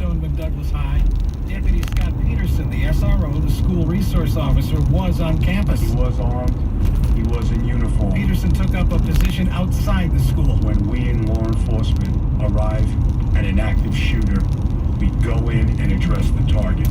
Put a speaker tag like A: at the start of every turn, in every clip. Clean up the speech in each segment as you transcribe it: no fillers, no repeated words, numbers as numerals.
A: Stoneman Douglas High. Deputy Scott Peterson, the SRO, the school resource officer, was on campus.
B: He was armed. He was in uniform.
A: Peterson took up a position outside the school.
B: When we in law enforcement arrive at an active shooter, we go in and address the target.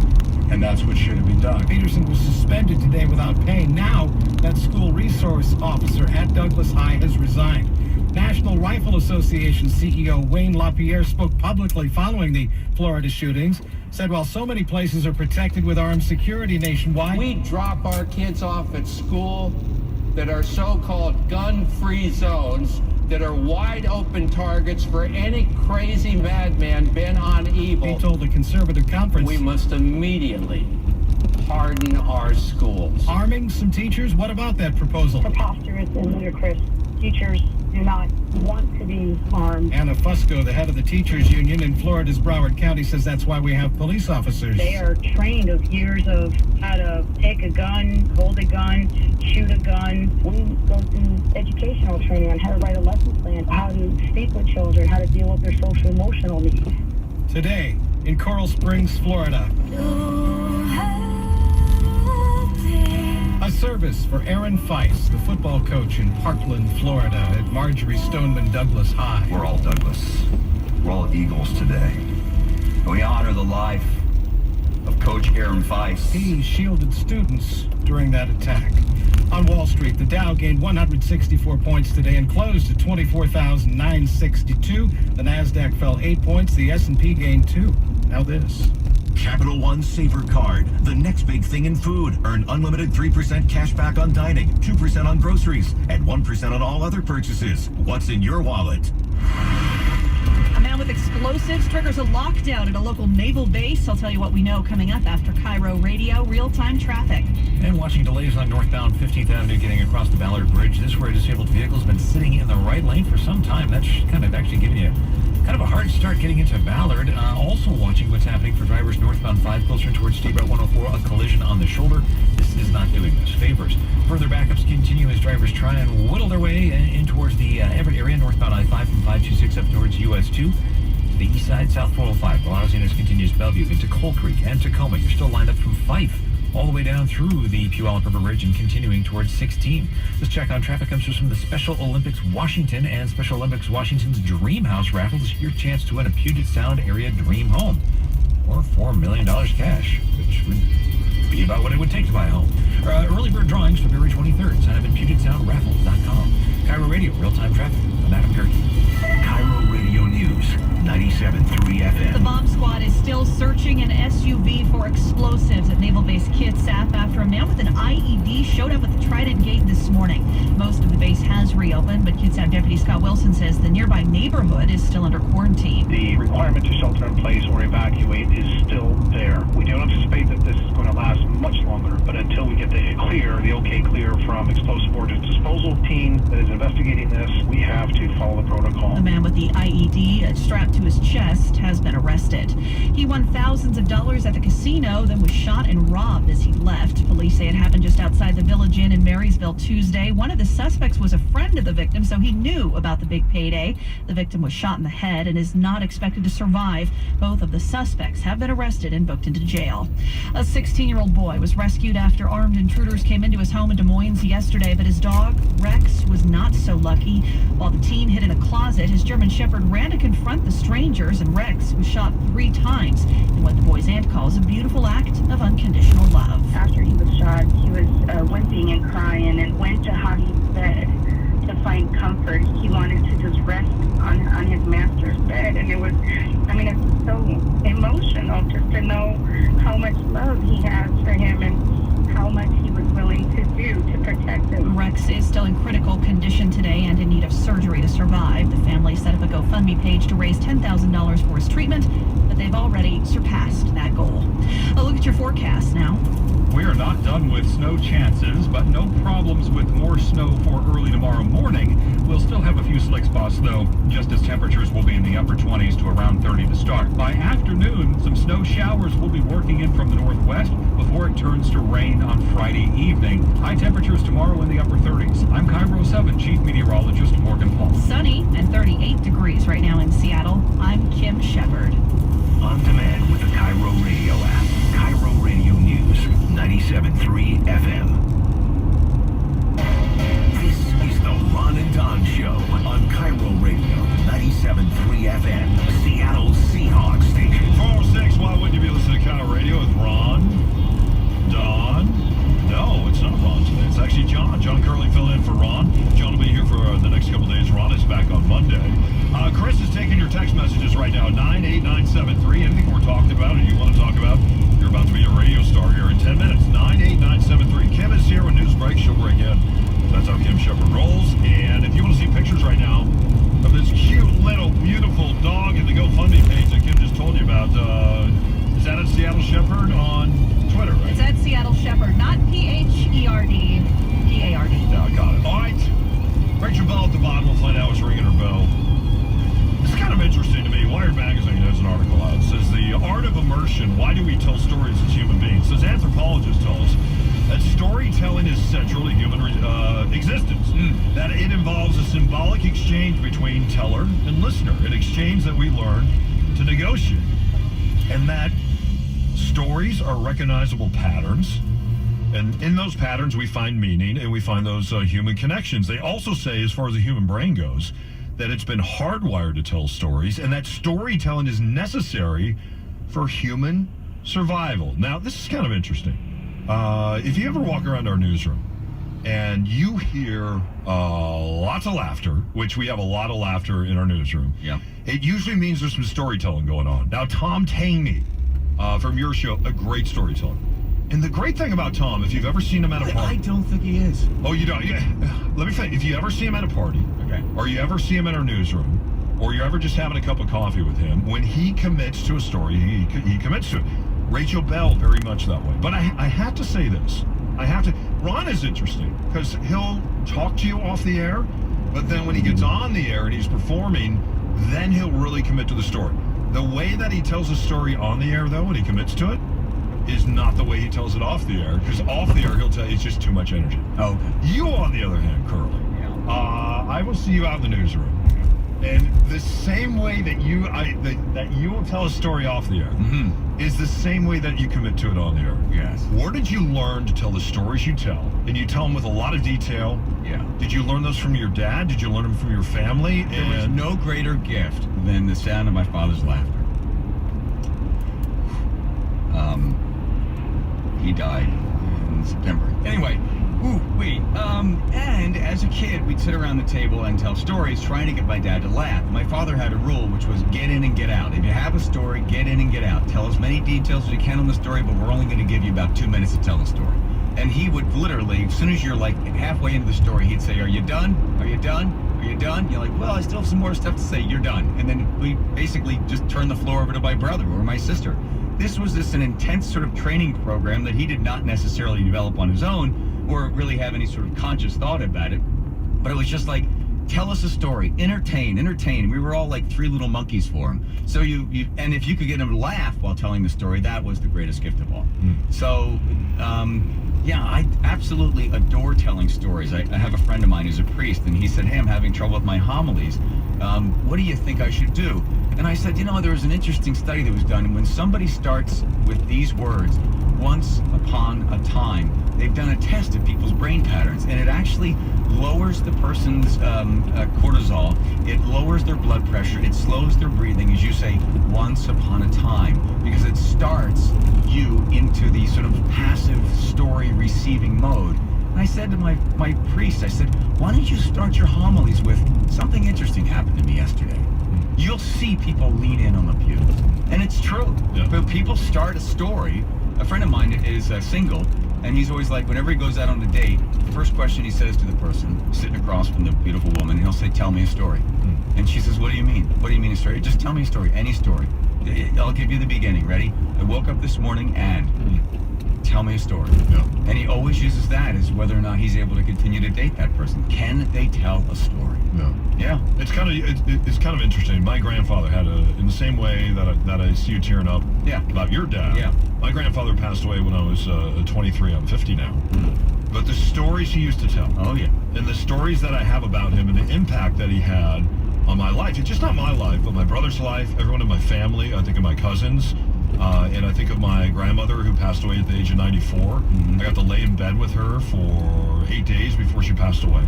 B: And that's what should have been done.
A: Peterson was suspended today without pay. Now, that school resource officer at Douglas High has resigned. National Rifle Association CEO Wayne LaPierre spoke publicly following the Florida shootings, said while so many places are protected with armed security nationwide,
C: we drop our kids off at school that are so-called gun-free zones that are wide open targets for any crazy madman bent on evil.
A: He told a conservative conference,
C: we must immediately harden our schools.
A: Arming some teachers? What about that proposal?
D: Preposterous and ludicrous. Teachers do not want to be armed.
A: Anna Fusco, the head of the teachers union in Florida's Broward County, says that's why we have police officers.
D: They are trained of years of how to take a gun, hold a gun, shoot a gun. We go through educational training on how to write a lesson plan, how to speak with children, how to deal with their social emotional needs.
A: Today in Coral Springs, Florida, a service for Aaron Feist, the football coach in Portland, Florida, at Marjorie Stoneman Douglas High.
E: We're all Douglas. We're all Eagles today. And we honor the life of Coach Aaron Feist.
A: He shielded students during that attack. On Wall Street, the Dow gained 164 points today and closed at 24,962. The Nasdaq fell 8 points. The S&P gained 2. Now this.
F: Capital One Savor Card, the next big thing in food. Earn unlimited 3% cash back on dining, 2% on groceries, and 1% on all other purchases. What's in your wallet?
G: A man with explosives triggers a lockdown at a local naval base. I'll tell you what we know coming up after Cairo Radio, real-time traffic.
H: And watching delays on northbound 15th Avenue getting across the Ballard Bridge. This is where a disabled vehicle has been sitting in the right lane for some time. That's kind of actually giving you kind of a hard start getting into Ballard. Also watching what's happening for drivers northbound 5 closer towards State Route 104. A collision on the shoulder. This is not doing us favors. Further backups continue as drivers try and whittle their way in towards the Everett area, northbound I-5 from 526 up towards US 2. The east side, south 405. Los continues Bellevue into Coal Creek and Tacoma. You're still lined up from Fife all the way down through the Puyallup River Bridge and continuing towards 16. This check on traffic comes from the Special Olympics Washington and Special Olympics Washington's Dream House raffle. This is your chance to win a Puget Sound area dream home or $4 million cash, which would be about what it would take to buy a home. Early bird drawings February 23rd. Sign up at PugetSoundRaffle.com. Cairo Radio, real-time traffic. I'm Adam Perky.
F: Cairo Radio News, 97.3 FM.
G: The bomb squad is still searching an SUV for explosives at Naval Base Kitsap after a man with an IED showed up at the Trident Gate this morning. Most of the base has reopened, but Kitsap Deputy Scott Wilson says the nearby neighborhood is still under quarantine.
I: The requirement to shelter in place or evacuate is still there. We don't anticipate that this is going to last much longer, but until we get the okay clear from explosive ordnance disposal team that is investigating this, we have to follow the protocol.
G: The man with the IED strapped to his chest has been arrested. He won thousands of dollars at the casino, then was shot and robbed as he left. Police say it happened just outside the Village Inn in Marysville Tuesday. One of the suspects was a friend of the victim, so he knew about the big payday. The victim was shot in the head and is not expected to survive. Both of the suspects have been arrested and booked into jail. A 16-year-old boy was rescued after armed intruders came into his home in Des Moines yesterday, but his dog, Rex, was not so lucky. While the teen hid in a closet, his German Shepherd ran to confront the strangers, and Rex was shot 3 times in what the boy's aunt calls a beautiful act of unconditional love.
D: After he was shot, he was wimping and crying and went to Javi's bed to find comfort. He wanted to just rest on his master's bed, and it's so emotional just to know how much love he has for him and how much he was willing to do to protect him.
G: Rex is still in critical condition today and in need of surgery to survive. The family set up a GoFundMe page to raise $10,000 for his treatment, but they've already surpassed that goal. A look at your forecast now.
J: We are not done with snow chances, but no problems with more snow for early tomorrow morning. We'll still have a few slick spots, though, just as temperatures will be in the upper 20s to around 30 to start. By afternoon, some snow showers will be working in from the northwest before it turns to rain on Friday evening. High temperatures tomorrow in the upper 30s. I'm Cairo 7 Chief Meteorologist Morgan Paul.
G: Sunny and 38 degrees right now in Seattle. I'm Kim Shepard.
F: On demand
K: Shepherd on Twitter, right?
G: It's at Seattle Shepherd, not P-H-E-R-D, P-A-R-D.
K: Yeah, got it. All right. Rachel Bell at the bottom. We'll find out what's ringing her bell. It's kind of interesting to me. Wired Magazine has an article out. It says, the art of immersion, why do we tell stories as human beings? It says anthropologists tell us that storytelling is central to human existence. That it involves a symbolic exchange between teller and listener, an exchange that we learn to negotiate. And that stories are recognizable patterns. And in those patterns, we find meaning and we find those human connections. They also say, as far as the human brain goes, that it's been hardwired to tell stories and that storytelling is necessary for human survival. Now, this is kind of interesting. If you ever walk around our newsroom and you hear lots of laughter, which we have a lot of laughter in our newsroom, it usually means there's some storytelling going on. Now, Tom Taney from your show, a great storyteller. And the great thing about Tom, if you've ever seen him at a party...
L: I don't think he is.
K: Oh, you don't? Yeah. Let me think. If you ever see him at a party, or you ever see him in our newsroom, or you're ever just having a cup of coffee with him, when he commits to a story, he commits to it. Rachel Bell, very much that way. But I have to say this. Ron is interesting, because he'll talk to you off the air, but then when he gets on the air and he's performing, then he'll really commit to the story. The way that he tells a story on the air, though, when he commits to it, is not the way he tells it off the air, because off the air he'll tell you it's just too much energy.
L: Oh, okay.
K: You, on the other hand, Curly, I will see you out in the newsroom, and the same way that you will tell a story off the air is the same way that you commit to it on the air.
L: Yes.
K: Where did you learn to tell the stories you tell? And you tell them with a lot of detail.
L: Yeah.
K: Did you learn those from your dad? Did you learn them from your family?
L: There was no greater gift than the sound of my father's laughter. He died in September. Anyway, and as a kid, we'd sit around the table and tell stories, trying to get my dad to laugh. My father had a rule, which was get in and get out. If you have a story, get in and get out. Tell as many details as you can on the story, but we're only going to give you about 2 minutes to tell the story. And he would literally, as soon as you're like halfway into the story, he'd say, "Are you done? Are you done? Are you done?" You're like, "Well, I still have some more stuff to say." "You're done." And then we basically just turn the floor over to my brother or my sister. This was an intense sort of training program that he did not necessarily develop on his own or really have any sort of conscious thought about it. But it was just like, tell us a story, entertain. We were all like three little monkeys for him. So and if you could get him to laugh while telling the story, that was the greatest gift of all. So, I absolutely adore telling stories. I have a friend of mine who's a priest, and he said, "Hey, I'm having trouble with my homilies. What do you think I should do?" And I said, there was an interesting study that was done, and when somebody starts with these words, "once upon a time," they've done a test of people's brain patterns, and it actually lowers the person's cortisol, it lowers their blood pressure, it slows their breathing as you say, "once upon a time," because it starts you into the sort of passive story receiving mode. And I said to my priest, I said, "Why don't you start your homilies with, something interesting happened to me yesterday?" You'll see people lean in on the pew. And it's true. Yeah. But people start a story. A friend of mine is single, and he's always like, whenever he goes out on a date, the first question he says to the person sitting across from the beautiful woman, he'll say, "Tell me a story." And she says, "What do you mean? What do you mean a story?" "Just tell me a story, any story. I'll give you the beginning. Ready? I woke up this morning and..." "Tell me a story." Yeah. And he always uses that as whether or not he's able to continue to date that person. Can they tell a story?
K: No.
L: Yeah.
K: It's kind of interesting. My grandfather had in the same way that I see you tearing up about your dad.
L: Yeah.
K: My grandfather passed away when I was 23. I'm 50 now. But the stories he used to tell.
L: Oh, yeah.
K: And the stories that I have about him and the impact that he had on my life. It's just not my life, but my brother's life, everyone in my family. I think of my cousins. And I think of my grandmother who passed away at the age of 94. I got to lay in bed with her for 8 days before she passed away.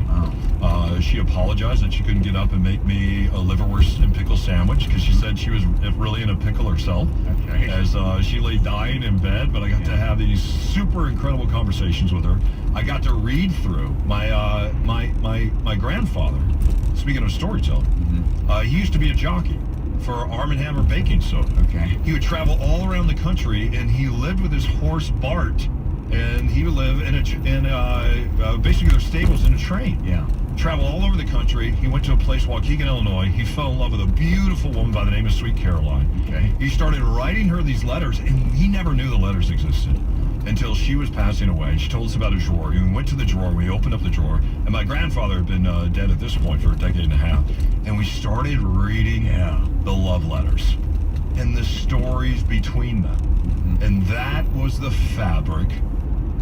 K: She apologized that she couldn't get up and make me a liverwurst and pickle sandwich because she said she was really in a pickle herself as she lay dying in bed. But I got to have these super incredible conversations with her. I got to read through my grandfather. Speaking of storytelling, he used to be a jockey for Arm & Hammer baking soda.
L: Okay.
K: He would travel all around the country, and he lived with his horse Bart, and he would live in basically their stables in a train.
L: Yeah.
K: traveled all over the country. He went to a place, Waukegan, Illinois. He fell in love with a beautiful woman by the name of Sweet Caroline.
L: Okay.
K: He started writing her these letters, and he never knew the letters existed until she was passing away. She told us about a drawer. We went to the drawer. We opened up the drawer, and my grandfather had been dead at this point for a decade and a half. And we started reading the love letters and the stories between them. And that was the fabric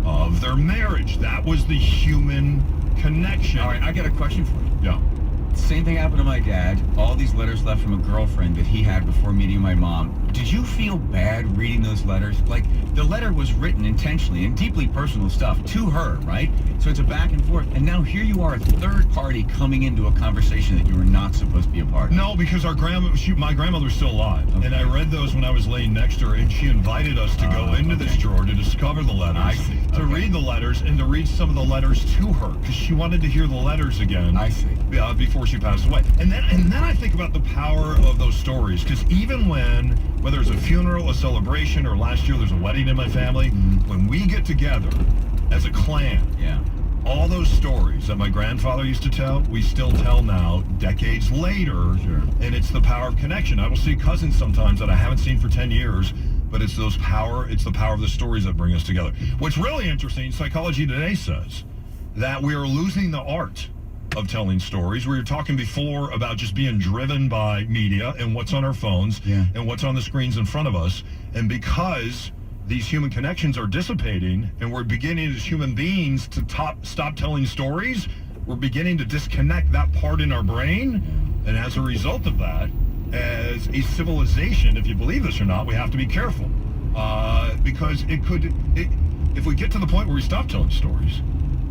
K: of their marriage. That was the human connection.
L: All right, I got a question for you.
K: Yeah.
L: Same thing happened to my dad. All these letters left from a girlfriend that he had before meeting my mom. Did you feel bad reading those letters? Like, the letter was written intentionally and deeply personal stuff to her, right? So it's a back and forth. And now here you are, a third party coming into a conversation that you were not supposed to be a part of.
K: No, because my grandmother was still alive. Okay. And I read those when I was laying next to her, and she invited us to go into this drawer to discover the letters.
L: I see.
K: To read the letters and to read some of the letters to her, because she wanted to hear the letters again.
L: I see.
K: Before she passed away. And then I think about the power of those stories, because even whether it's a funeral, a celebration, or last year there's a wedding in my family, when we get together as a clan, all those stories that my grandfather used to tell, we still tell now, decades later.
L: Sure.
K: And it's the power of connection. I will see cousins sometimes that I haven't seen for 10 years, but it's the power of the stories that bring us together. What's really interesting, Psychology Today says that we are losing the art of telling stories. We were talking before about just being driven by media and what's on our phones and what's on the screens in front of us. And because these human connections are dissipating and we're beginning as human beings to stop telling stories, we're beginning to disconnect that part in our brain. And as a result of that, as a civilization, if you believe this or not, we have to be careful. Because if we get to the point where we stop telling stories,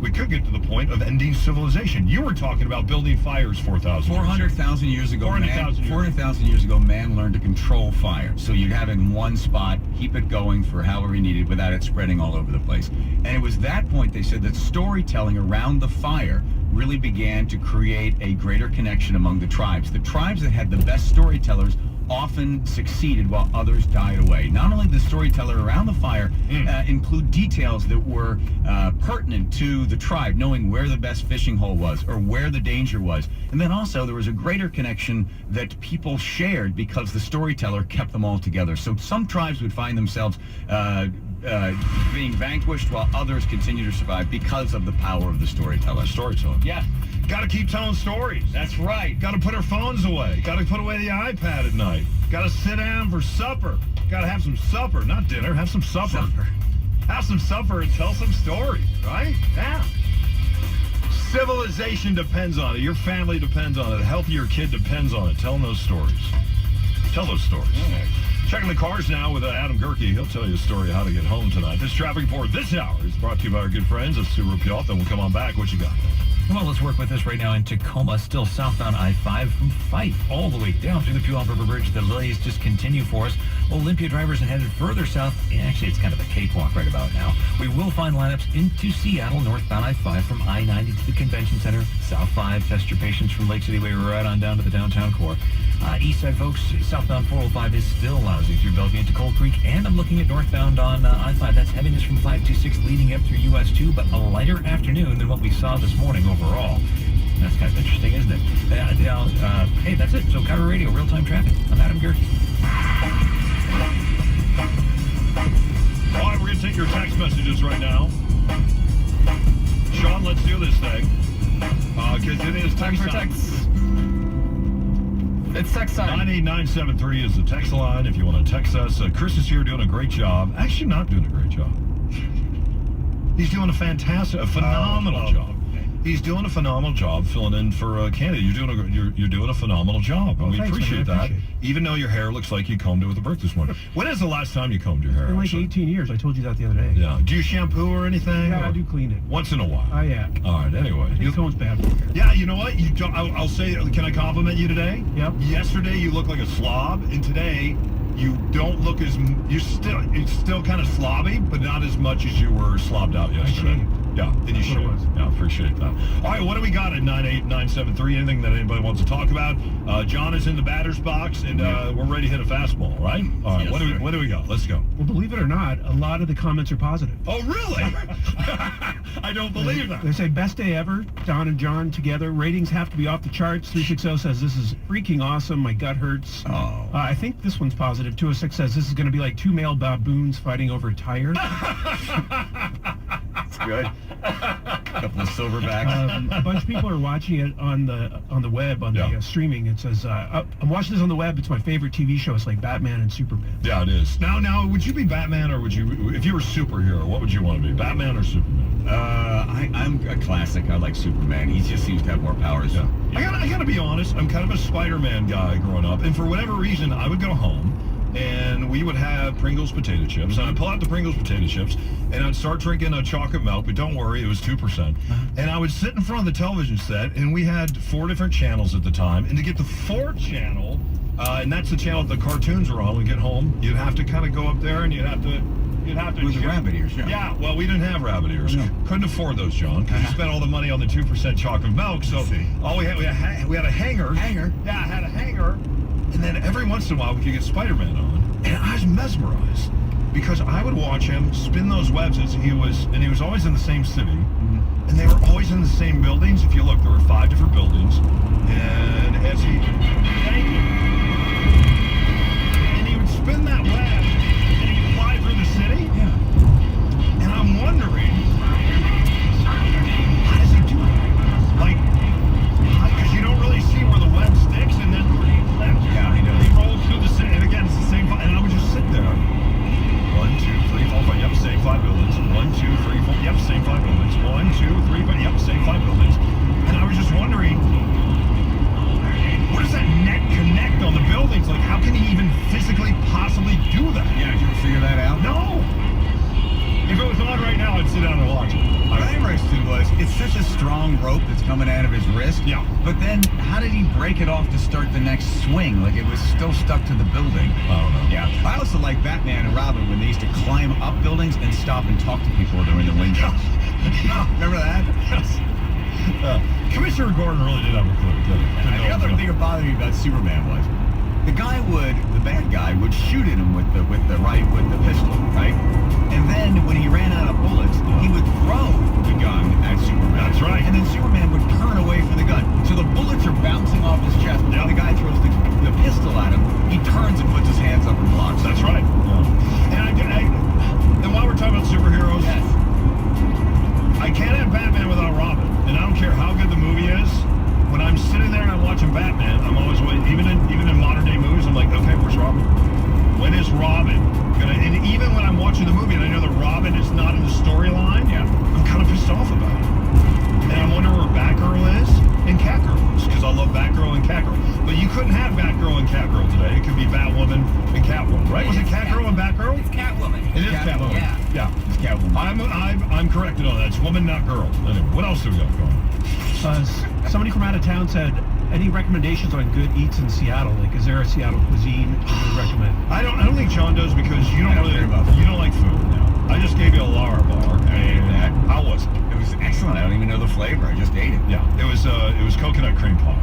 K: we could get to the point of ending civilization. You were talking about building fires
L: 400,000 years ago. 400,000 years ago, man learned to control fire. So you'd have it in one spot, keep it going for however you needed without it spreading all over the place. And it was that point, they said, that storytelling around the fire really began to create a greater connection among the tribes. The tribes that had the best storytellers often succeeded while others died away. Not only did the storyteller around the fire include details that were pertinent to the tribe, knowing where the best fishing hole was or where the danger was. And then also there was a greater connection that people shared because the storyteller kept them all together. So some tribes would find themselves being vanquished while others continue to survive because of the power of the storyteller.
K: Storytelling.
L: Yeah.
K: Got to keep telling stories.
L: That's right.
K: Got to put our phones away. Got to put away the iPad at night. Got to sit down for supper. Got to have some supper, not dinner. Have some supper. Have some supper and tell some stories, right? Yeah. Civilization depends on it. Your family depends on it. The health of your kid depends on it. Telling those stories. Tell those stories.
L: Yeah.
K: Checking the cars now with Adam Gerke. He'll tell you a story of how to get home tonight. This traffic report this hour is brought to you by our good friends of Subaru Puyallup. Then we'll come on back. What you got?
H: Well, let's work with this right now in Tacoma, still southbound I-5 from Fife all the way down through the Puyallup River Bridge. The delays just continue for us. Olympia drivers are headed further south. Actually, it's kind of a cakewalk right about now. We will find lineups into Seattle, northbound I-5 from I-90 to the Convention Center. South 5, test your patience from Lake City Way right on down to the downtown core. East side, folks, southbound 405 is still lousy through Bellevue into Cold Creek. And I'm looking at northbound on I-5. That's heaviness from 526 leading up through US 2, but a lighter afternoon than what we saw this morning overall. That's kind of interesting, isn't it? Hey, that's it. So, Cover Radio, real-time traffic. I'm Adam Gerke.
K: All right, we're going to take your text messages right now. Sean, let's do this thing. Because it is
M: time for texts. It's text time.
K: 98973 is the text line if you want to text us. Chris is here doing a great job. Actually, not doing a great job. He's doing a phenomenal job. He's doing a phenomenal job filling in for Canada. You're doing a phenomenal job, and we appreciate that. Even though your hair looks like you combed it with a brick this morning. When is the last time you combed your hair?
A: In like 18 years. I told you that the other day.
K: Yeah. Do you shampoo or anything?
A: Yeah, I do clean it.
K: Once in a while.
A: Oh, yeah.
K: All right. Anyway,
A: It goes bad for your hair.
K: Yeah. You know what? I'll say. Can I compliment you today?
A: Yep.
K: Yesterday you look like a slob, and today you don't look as. It's still kind of slobby, but not as much as you were slobbed out yesterday. Yeah, and you should. Yeah, appreciate that. All right, what do we got at 98973? Anything that anybody wants to talk about? John is in the batter's box, and we're ready to hit a fastball, right? All right,
A: Yes,
K: what do we got? Let's go.
A: Well, believe it or not, a lot of the comments are positive.
K: Oh, really? I don't believe that.
A: They say, best day ever, Don and John together. Ratings have to be off the charts. 360 says, this is freaking awesome. My gut hurts.
L: Oh.
A: I think this one's positive. 206 says, this is going to be like two male baboons fighting over a tire.
L: That's good. A couple of silverbacks.
A: A bunch of people are watching it on the web, on the streaming. It says, I'm watching this on the web. It's my favorite TV show. It's like Batman and Superman.
K: Yeah, it is. Now, would you be Batman, or would you, if you were a superhero, what would you want to be, Batman or Superman?
L: I'm a classic. I like Superman. He just seems to have more powers.
K: Yeah. I gotta be honest. I'm kind of a Spider-Man guy growing up, and for whatever reason, I would go home, and we would have Pringles potato chips, and I'd pull out the Pringles potato chips, and I'd start drinking a chocolate milk, but don't worry, it was 2%. And I would sit in front of the television set, and we had 4 different channels at the time, and to get the 4th channel, and that's the channel that the cartoons were on when we get home, you'd have to kind of go up there, and you'd have to
L: with the rabbit ears,
K: yeah. Well, we didn't have rabbit ears. No. Couldn't afford those, John, because you spent all the money on the 2% chocolate milk. So all we had a hanger. Yeah, I had a hanger, and then every once in a while we could get Spider-Man on, and I was mesmerized because I would watch him spin those webs as he was always in the same city, and they were always in the same buildings. If you look, there were 5 different buildings, and as he would spin that web. Through the city? Yeah. And I'm wondering, how does he do it? Like, because you don't really see where the web sticks, and then where he flips. Yeah, I know. He rolls through the city, and again, it's the same, and I would just sit there. 1, 2, 3, 4, 5, yep, same 5 buildings. 1, 2, 3, 4, yep, same 5 buildings. 1, 2, 3, 4, yep, same 5 buildings. And I was just wondering, where does that net connect on the buildings? Like, how can he even physically possibly do that?
L: Yeah, did you ever figure that out?
K: No. If it was on right now, I'd sit down and watch it.
L: What I understood was, it's such a strong rope that's coming out of his wrist.
K: Yeah.
L: But then, how did he break it off to start the next swing? Like, it was still stuck to the building.
K: I don't know.
L: Yeah. I also like Batman and Robin when they used to climb up buildings and stop and talk to people during the windows. Remember that?
K: Yes. Commissioner Gordon really did have a clue.
L: The other thing that bothered me about Superman was the bad guy would shoot at him with the pistol, right? And then when he ran out of bullets, he would throw the gun at Superman.
K: That's right.
L: And then Superman would turn away from the gun. So the bullets are bouncing off his chest. When the guy throws the pistol at him, he turns and puts his hands up and blocks.
K: That's right. Yeah. And while we're talking about superheroes,
L: yes.
K: I can't have Batman without Robin. And I don't care how good the movie is. When I'm sitting there and I'm watching Batman, I'm always waiting. Even in modern day movies, I'm like, okay, where's Robin? When is Robin gonna? And even when I'm watching the movie and I know that Robin is not in the storyline, I'm kind of pissed off about it. And I'm wondering where Batgirl is and Catgirl is, because I love Batgirl and Catgirl. But you couldn't have Batgirl and Catgirl today. It could be Batwoman and Catwoman, right? Was it Catgirl and Batgirl?
M: It's Catwoman.
K: It is Catwoman.
M: Yeah.
K: It's Catwoman. I'm corrected on that. It's woman, not girl. Anyway, what else do we got going?
A: Somebody from out of town said, any recommendations on good eats in Seattle? Like, is there a Seattle cuisine you would recommend?
K: I don't think John does, because you don't like food. No. I just gave you a Lara bar, and how was it?
L: It was excellent. I don't even know the flavor. I just ate it.
K: Yeah, it was coconut cream pie.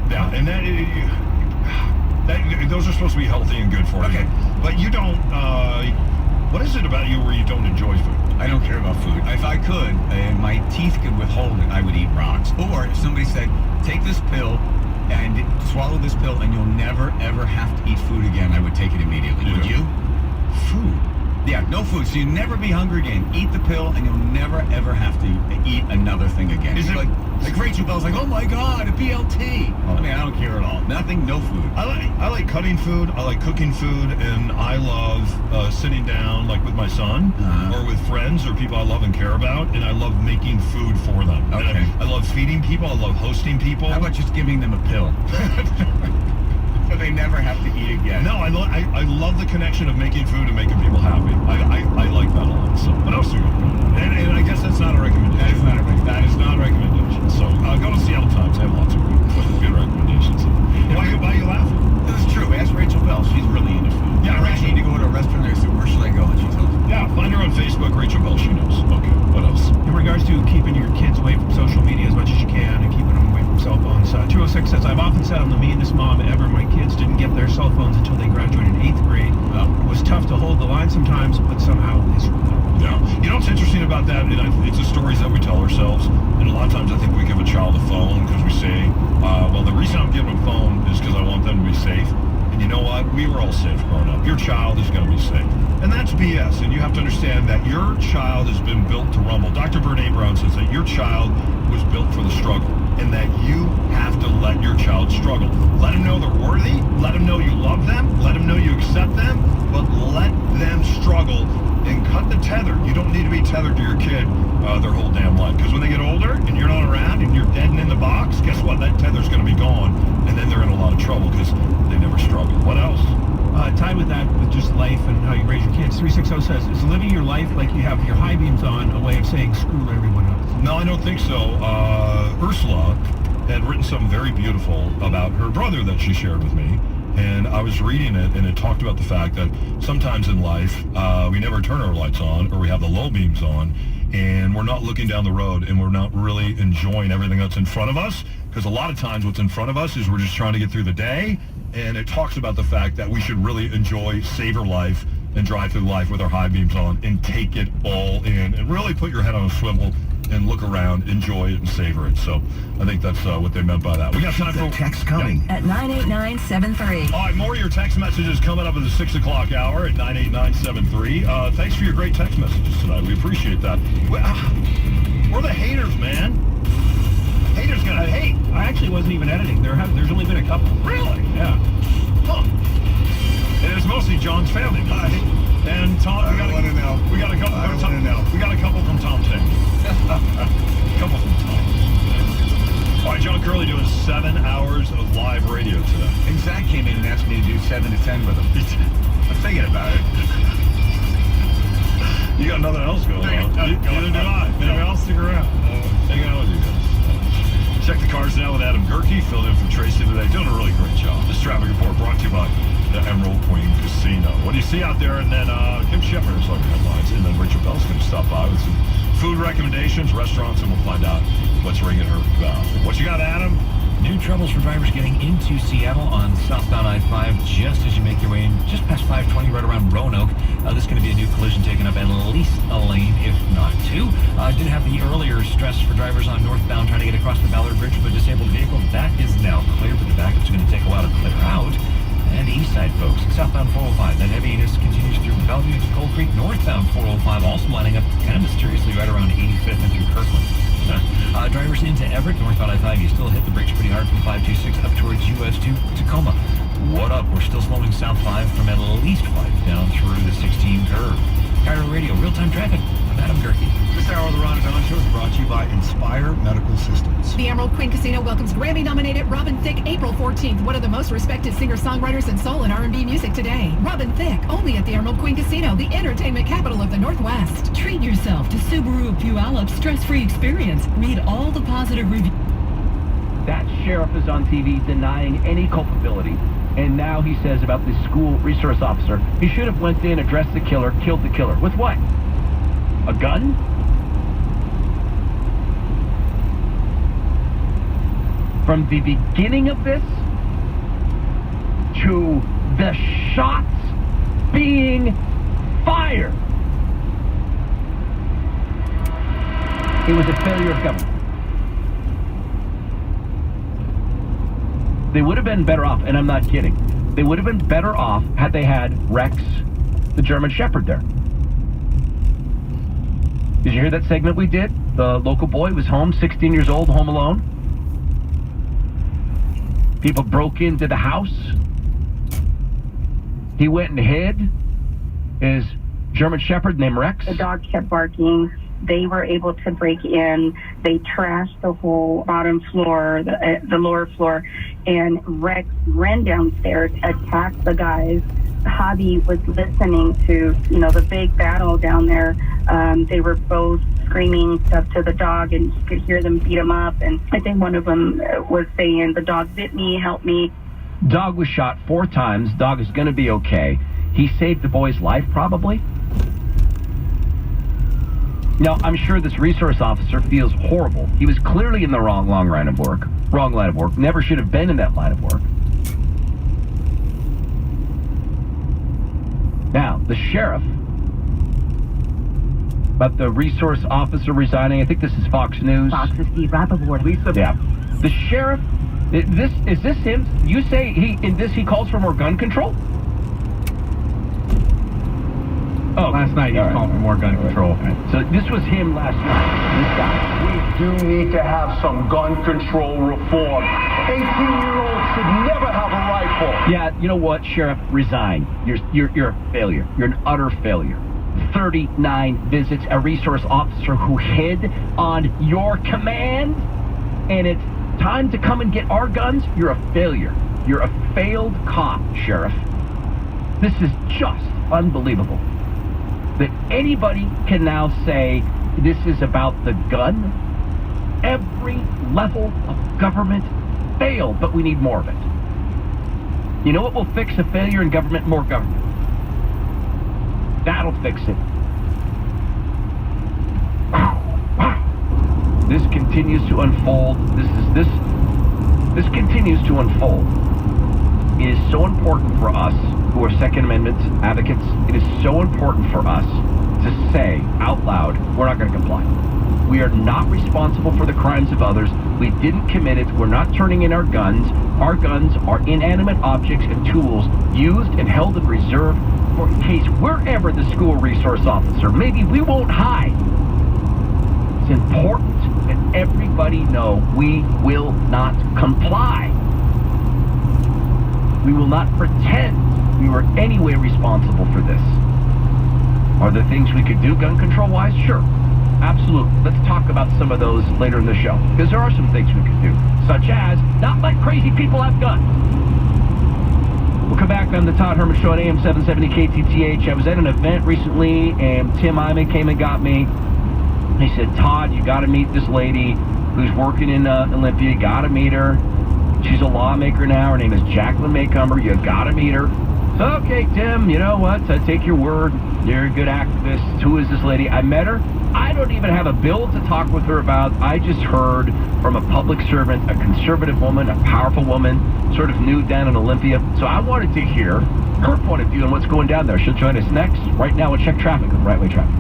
K: Yeah, and those are supposed to be healthy and good for you.
L: Okay,
K: but you don't. What is it about you where you don't enjoy food?
L: I don't care about food. If I could, and my teeth could withhold it, I would eat rocks. Or if somebody said, take this pill and swallow this pill and you'll never, ever have to eat food again, I would take it immediately. Would you?
K: Food?
L: Yeah, no food. So you never be hungry again. Eat the pill and you'll never, ever have to eat another thing again.
K: Is it
L: like Rachel Bell's like, oh my God, a BLT. I mean, I don't care at all. Nothing, no food.
K: I like cutting food. I like cooking food, and I love sitting down, like with my son, or with friends or people I love and care about, and I love making food for them.
L: Okay.
K: I love feeding people. I love hosting people.
L: How about just giving them a pill? So they never have to eat again.
K: No, I love the connection of making food and making people happy. I like that a lot. So what else do you got? And I guess that's not a recommendation. That is not a recommendation. So go to Seattle Times. They have lots of good recommendations. Why are you laughing?
L: This is true. Ask Rachel Bell. She's really into food.
K: Yeah,
L: I need to go to a restaurant. I said, where should I go? And she told me.
K: Yeah, find her on Facebook, Rachel Bell. She knows. Okay, what else?
A: And we're
K: it's the stories that we tell ourselves. And a lot of times I think we give a child a phone because we say, well, the reason I'm giving them a phone is because I want them to be safe. And you know what? We were all safe growing up. Your child is going to be safe. And that's BS. And you have to understand that your child has been built to rumble. Dr. Brene Brown says that your child was built for the struggle and that you have to let your child struggle. Let them know they're worthy. Let them know you love them. Let them know you accept them. But let them struggle and cut the tether. You don't need to be tethered to your kid their whole damn life. Because when they get older and you're not around and you're dead and in the box, guess what? That tether's going to be gone. And then they're in a lot of trouble because they never struggled. What else?
A: Tied with that, with just life and how you raise your kids, 360 says, is living your life like you have your high beams on a way of saying screw everyone else?
K: No, I don't think so. Ursula had written something very beautiful about her brother that she shared with me. And I was reading it, and it talked about the fact that sometimes in life, we never turn our lights on, or we have the low beams on, and we're not looking down the road, and we're not really enjoying everything that's in front of us. Because a lot of times what's in front of us is we're just trying to get through the day. And it talks about the fact that we should really enjoy, savor life, and drive through life with our high beams on and take it all in and really put your head on a swivel and look around, enjoy it, and savor it. So I think that's what they meant by that. We got time for
F: text coming
N: at 98973.
K: All right, more of your text messages coming up at the 6 o'clock hour at 98973. Thanks for your great text messages tonight. We appreciate that. We're the haters, man. Haters gonna hate.
A: I actually wasn't even editing. There's only been a couple.
K: Really?
A: Yeah.
K: Huh. And it's mostly John's family. And Tom, we got a couple from Tom. We got a couple from Tom today. Couple from Tom. All right, John Curley doing 7 hours of live radio today.
L: And Zach came in and asked me to do 7 to 10 with him. I'm thinking about it.
K: You got nothing else going on. Neither do I. Maybe I'll stick around. Hang out with you guys. Check the cars now with Adam Gerke, filled in for Tracy today. Doing a really great job. This traffic report brought to you by the Emerald Queen Casino. What do you see out there? And then Kim Shepard is on headlines. And then Richard Bell's going to stop by with some food recommendations, restaurants, and we'll find out what's ringing her bell. What you got, Adam?
H: New troubles for drivers getting into Seattle on southbound I-5 just as you make your way in, just past 520, right around Roanoke. This is going to be a new collision taking up at least a lane, if not two. Did have the earlier stress for drivers on northbound trying to get across the Ballard Bridge with a disabled vehicle. That is now clear, but the backup's going to take a while to clear out. And the east side, folks, southbound 405, that heaviness continues through Bellevue to Cold Creek. Northbound 405 also lining up kind of mysteriously right around 85th and through Kirkland. Drivers into Everett, northbound I-5, you still hit the brakes pretty hard from 526 up towards US 2 Tacoma. What up? We're still slowing south 5 from at least 5 down through the 16 curve. Cairo Radio, real-time traffic. I'm Adam Gerke.
L: This hour of the Ron and Don Show is brought to you by Inspire Medical Systems.
O: The Emerald Queen Casino welcomes Grammy-nominated Robin Thicke April 14th, one of the most respected singer-songwriters in soul and R&B music today. Robin Thicke, only at the Emerald Queen Casino, the entertainment capital of the Northwest.
G: Treat yourself to Subaru Puyallup stress-free experience. Read all the positive reviews.
P: That sheriff is on TV denying any culpability. And now he says about the school resource officer, he should have went in, addressed the killer, killed the killer. With what? A gun? From the beginning of this to the shots being fired, it was a failure of government. They would have been better off, and I'm not kidding. They would have been better off had they had Rex, the German Shepherd, there. Did you hear that segment we did? The local boy was home, 16 years old, home alone. People broke into the house. He went and hid his German Shepherd named Rex.
D: The dog kept barking. They were able to break in. They trashed the whole bottom floor, the lower floor, and Rex ran downstairs, attacked the guys. Javi was listening to, the big battle down there. They were both screaming stuff to the dog, and you could hear them beat him up. And I think one of them was saying, "The dog bit me, help me."
P: Dog was shot 4 times. Dog is going to be okay. He saved the boy's life, probably. Now, I'm sure this resource officer feels horrible. He was clearly in the wrong line of work. Never should have been in that line of work. Now, the sheriff about the resource officer resigning. I think this is Fox News.
N: Fox's Steve Rappaport.
P: Lisa. Yeah. The sheriff. Is this him? You say he calls for more gun control? Oh,
I: Last night he was calling for more gun control.
P: Right. So this was him last night. This guy.
C: We do need to have some gun control reform. 18-year-olds should never have a rifle.
P: Yeah, you know what, Sheriff? Resign. You're a failure. You're an utter failure. 39 visits, a resource officer who hid on your command, and it's time to come and get our guns? You're a failure. You're a failed cop, Sheriff. This is just unbelievable that anybody can now say this is about the gun. Every level of government failed, but we need more of it. You know what will fix a failure in government? More government. That'll fix it. This continues to unfold. This continues to unfold. It is so important for us who are Second Amendment advocates. It is so important for us to say out loud, we're not going to comply. We are not responsible for the crimes of others. We didn't commit it. We're not turning in our guns. Our guns are inanimate objects and tools used and held in reserve for in case we're ever the school resource officer. Maybe we won't hide. It's important that everybody know we will not comply. We will not pretend we were any way responsible for this. Are there things we could do gun control-wise? Sure. Absolutely. Let's talk about some of those later in the show. Because there are some things we could do. Such as not let crazy people have guns. We'll come back on the Todd Herman Show at AM 770 KTTH. I was at an event recently, and Tim Iman came and got me. He said, Todd, you got to meet this lady who's working in Olympia. You got to meet her. She's a lawmaker now. Her name is Jacqueline Maycomber. You got to meet her. So, okay, Tim, you know what? I take your word. You're a good activist. Who is this lady? I met her. I don't even have a bill to talk with her about. I just heard from a public servant, a conservative woman, a powerful woman, sort of new down in Olympia. So I wanted to hear her point of view on what's going down there. She'll join us next. Right now, we'll check traffic with Right Way Traffic.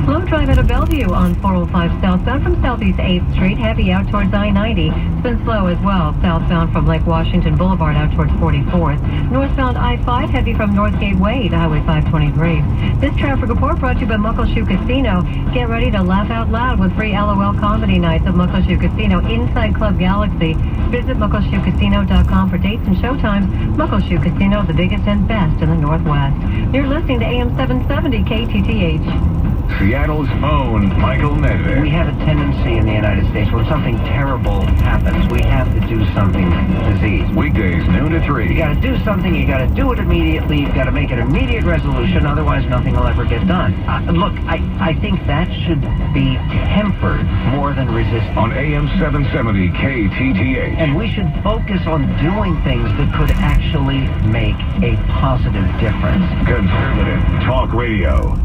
N: Slow drive out of Bellevue on 405 southbound from Southeast 8th Street. Heavy out towards I-90. It's been slow as well. Southbound from Lake Washington Boulevard out towards 44th. Northbound I-5 heavy from North Gateway to Highway 523. This traffic report brought to you by Muckleshoe Casino. Get ready to laugh out loud with free LOL comedy nights at Muckleshoe Casino inside Club Galaxy. Visit muckleshoecasino.com for dates and showtimes. Muckleshoe Casino, the biggest and best in the Northwest. You're listening to AM 770 KTTH.
F: Seattle's own Michael Nedved.
Q: We have a tendency in the United States when something terrible happens, we have to do something disease.
F: Weekdays, noon to 3.
Q: You got to do something, you got to do it immediately, you've got to make an immediate resolution, otherwise nothing will ever get done. Look, I think that should be tempered more than resisted.
F: On AM 770 KTTH.
Q: And we should focus on doing things that could actually make a positive difference.
F: Conservative Talk Radio.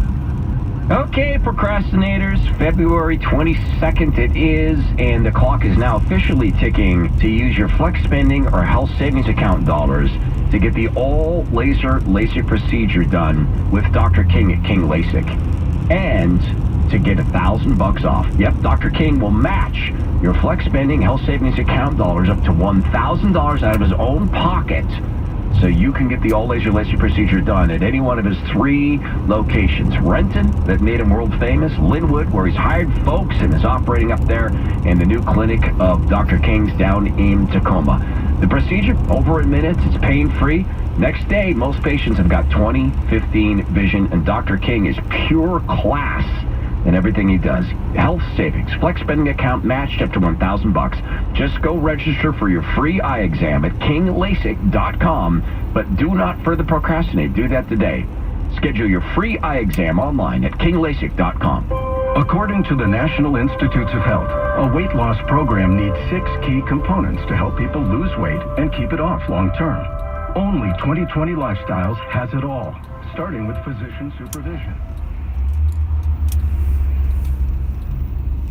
P: Okay, procrastinators, February 22nd it is, and the clock is now officially ticking to use your flex spending or health savings account dollars to get the all-laser LASIK procedure done with Dr. King at King LASIK. And to get $1,000 off. Yep, Dr. King will match your flex spending health savings account dollars up to $1,000 out of his own pocket, so you can get the all-laser LASIK procedure done at any one of his 3 locations. Renton, that made him world famous. Linwood, where he's hired folks and is operating up there. And the new clinic of Dr. King's down in Tacoma. The procedure, over a minute. It's pain-free. Next day, most patients have got 20/15 vision. And Dr. King is pure class in everything he does. Health savings, flex spending account matched up to $1,000. Just go register for your free eye exam at kinglasik.com, but do not further procrastinate. Do that today. Schedule your free eye exam online at kinglasik.com.
R: According to the National Institutes of Health, a weight loss program needs 6 key components to help people lose weight and keep it off long term. Only 2020 Lifestyles has it all, starting with physician supervision.